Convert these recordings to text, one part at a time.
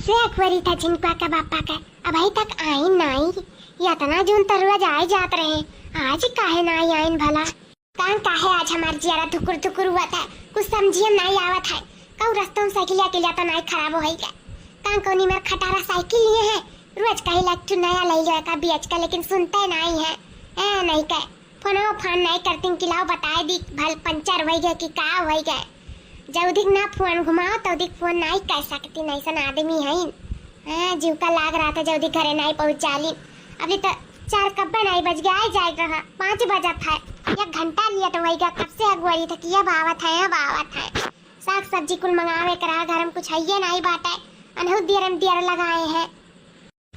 से अखबारी था जिनका का बापा का अभी तक आई नहीं। ये इतना जून तरुआ जाए जात रहे, आज काहे नहीं आइन भला। कान काहे आज हमार जियारा थुकुर थुकुर हुआ था, कुछ समझिए नहीं आवत है। कौ रास्ता में साइकिल या के लिया तो नहीं खराब होई का। कान कोनी मेरा खटारा साइकिल लिए है, रोज कहीं लट्टू नया ले जाए का बेच का, लेकिन सुनते नहीं है। ए नहीं का फोन नहीं करती कि लाओ बताए दी भल पंचर हो गए कि का हो गए। जब ना फोन घुमाओ तो फोन नहीं कह सकती, नहीं सन आदमी है। जीव का लाग रहा था जब घरे नहीं पहुंचाली। अभी तो 4 कब्बे नहीं बज गया, आ जाएगा 5 बजा था। 1 घंटा लिया तो वही कब से अगुवारी था कि अब आवत है। साग सब्जी कुल मंगावे करा, घर में कुछ है नहीं बाटे, अनहु दियर लगाए हैं।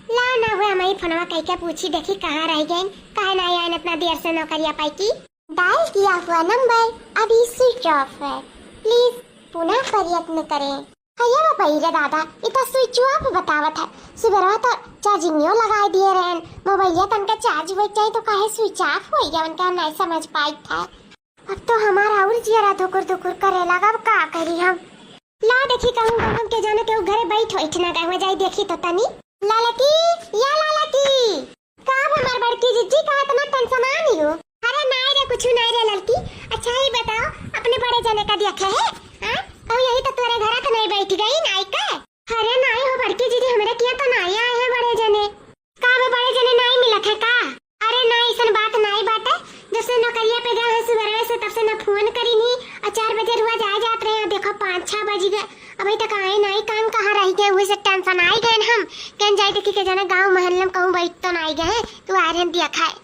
ला ना हुआ हमारी फोनवा कह के पूछी देखी कहाँ रह गए, कहे नहीं आए इतना देर से नौकरिया पाई की। डायल किया हुआ नंबर अभी स्विच ऑफ है, प्लीज पुनः प्रयत्न करें। भैया रे दादा इतना स्विच ऑफ बतावत है। सुबह तो चार्जिंग लगा दिए रहे, मोबाइल तनका चार्ज हो जाए तो काहे स्विच ऑफ हो गया, उनका नहीं समझ पाई था। अब तो हमारा और जिया धुकुर करे लगा, अब का करी हम। ला देखी कहूँ हम के जाने के घरे बैठो इतना कहवा जाए देखी तो तनी। लालकी या लालकी कब हमार बड़की जिज्जी का इतना टेंशन आ नहीं हो। अरे नहीं रे कुछ नहीं रे लड़की। अच्छा ही बताओ अपने बड़े जाने का देखे है? हां और यही तो तेरे घर तो नहीं बैठ गई नाई का। अरे नहीं हो बड़की जीजी हमारे किया तो नहीं आए हैं बड़े जने का, वे बड़े जने नहीं मिलत है का। अरे नहीं सन बात नहीं बाटे, जब से नौकरिया पे गए हैं सुबह से तब से ना फोन करी नहीं, और 4 बजे रोज आ जात रहे हैं, देखो 5-6 बज गए अभी तक आए नहीं। काम कहाँ रह गए हुए से टेंशन आई गए हम कहीं जाए देखी के जाना गांव महल्ले में कहूँ बैठ तो नहीं गए तो आ रहे दिया खाए।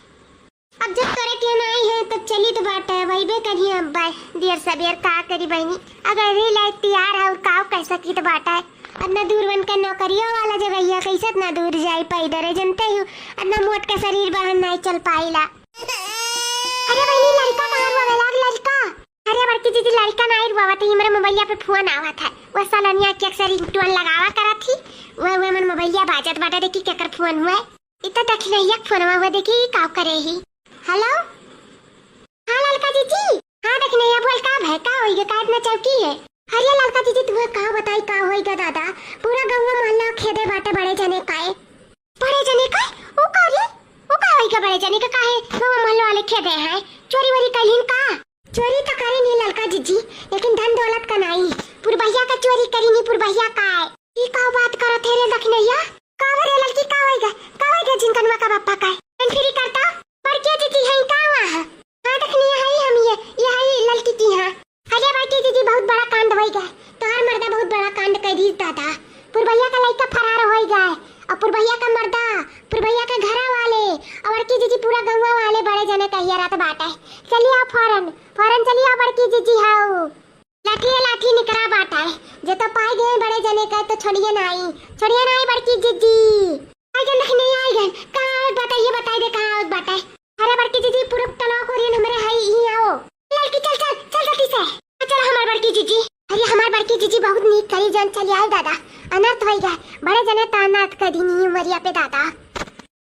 अब जब तोरे के नहीं है तो चली तो बात है वही बे करिए। अब बाय देर सबेर का करी बहनी, अगर रे लाइक तैयार है और का कैसा की तो बात है। इतना दूर बन कर नौकरियों वाला जगह है, कैसे इतना दूर जाए पैदल जनते हूँ, इतना मोट का शरीर बहन नहीं चल पाईला। अरे बहनी लड़का कहाँ हुआ लड़का? अरे बड़की दीदी लड़का नहीं हुआ था, मेरे मोबाइल पे फोन आवा था, वो सालनिया के अक्सर रिंगटोन लगावा करा थी, वो मन मोबाइल बाजत बाटा देखी केकर फोन हुआ इतना देख नहीं एक फोन हुआ देखी का करे ही। हेलो हाँ लड़का दीदी, हाँ देख नहीं बोल का है का होइगा का इतना चौकी है। अरे लड़का दीदी तुम्हें का बताई का होइगा दादा, पूरा गांव मोहल्ला खेदे बाटे बड़े जने का ओ का रे ओ का होइगा बड़े जने का काहे गांव मोहल्ला वाले खेदे हैं। चोरी वरी कहिन का? चोरी तो करे नहीं लड़का जीजी, लेकिन धन दौलत का नहीं। पुरबैया का चोरी करी नहीं, पुरबैया का है ई का बात करत है रे दखनैया का रे लड़की का होइगा जिनकनवा का बापा का है फ्री करता बड़की जीजी है का वहां। हां दखनैया है हम ये है लड़की की। हां अरे बड़की जीजी बहुत बड़ा कांड होइगा, तोहर मर्दा बहुत बड़ा कांड कर दी दादा। पुरबैया का लड़का फरार हो गया और पुरबैया का मर्दा पुरबैया के घर वाले और बड़की जीजी पूरा गांव वाले बड़े जने कहिया रात बात है। चलिए आओ फौरन चलिए आओ बड़की जीजी हाओ लाठी निकरा बाटा है जे तो पाए गए बड़े जने का तो छोड़िए नहीं बड़की जीजी आइगन नहीं आइगन कहां बताइए दे कहां बाटा है। अरे बड़की जीजी पूरा तलाक हो रही है हमारे हाई ही आओ लड़की चल जल्दी से चल हमार बड़की जीजी। अरे हमार बड़की जीजी बहुत नीक करी जान चली आओ दादा, अनर्थ होई गए बड़े जने तो अनर्थ कर दी नहीं उमरिया पे दादा।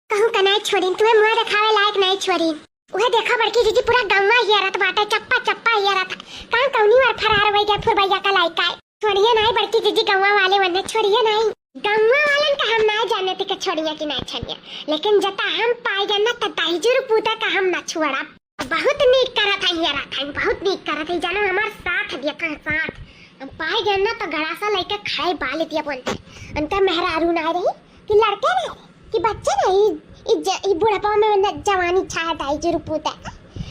कहूं का नहीं छोड़ी तुम्हें मुंह दिखावे लायक नहीं छोड़ी। उहे देखा बड़की जीजी पूरा गंगा हियरत बाटे चप्पा हियरत कान कौनी बार फरार हो गया फिर भैया का लायका है। छोड़िए नहीं बड़की जीजी गंगा वाले वने छोड़िए नहीं, गंगा वालन का हम नहीं जानते थे कि छोड़िए कि नहीं छोड़िए, लेकिन जता हम पाए गए ना त दाईजुर पूता का हम ना छोड़ा। बहुत नीक करत है हियरत है, बहुत नीक करत है जानो हमार साथ दिया का साथ हम पाए गए ना तो गड़ासा लेके खाए बाले दिया बोलते अंतर मेहरारू ना रही कि लड़के नहीं कि बच्चे नहीं ई बुढ़ापा में जवानी छाया दाईजुर पूता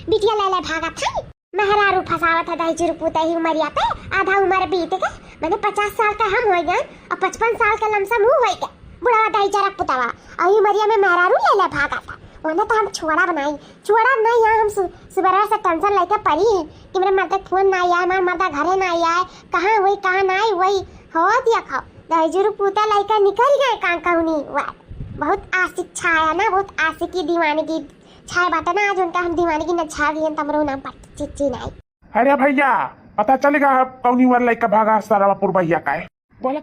बिटिया ले भागा था मेहरारू फसावा था दाईजुर पूता ही उमरिया पे आधा उम्र बीत गए। मैंने 50 साल का हम हो गए और 55 साल का लमसम हो गया बुढ़ावा दाईजरा पुतावा और उमरिया में मेहरारू ले भागा था। उन्हें तो हम छोड़ा नहीं यहाँ हम सुबह से टेंशन लेके पड़ी है कि मेरे मर्द फोन ना आया, हमारे मर्दा घरे ना आया, कहाँ हुई कहाँ ना वही हो दिया खाओ दाईजुर पूता लेकर निकल गए कहाँ कहूनी। बहुत आशिक छाया ना, बहुत आशिकी दीवानगी छाया बात ना, आज उनका हम दीवानगी न छा गई तमरो नाम पर चिच्ची नहीं। अरे भैया पता चलेगा कौनी वाला लड़का भागा सारा पुरबैया का है बोला।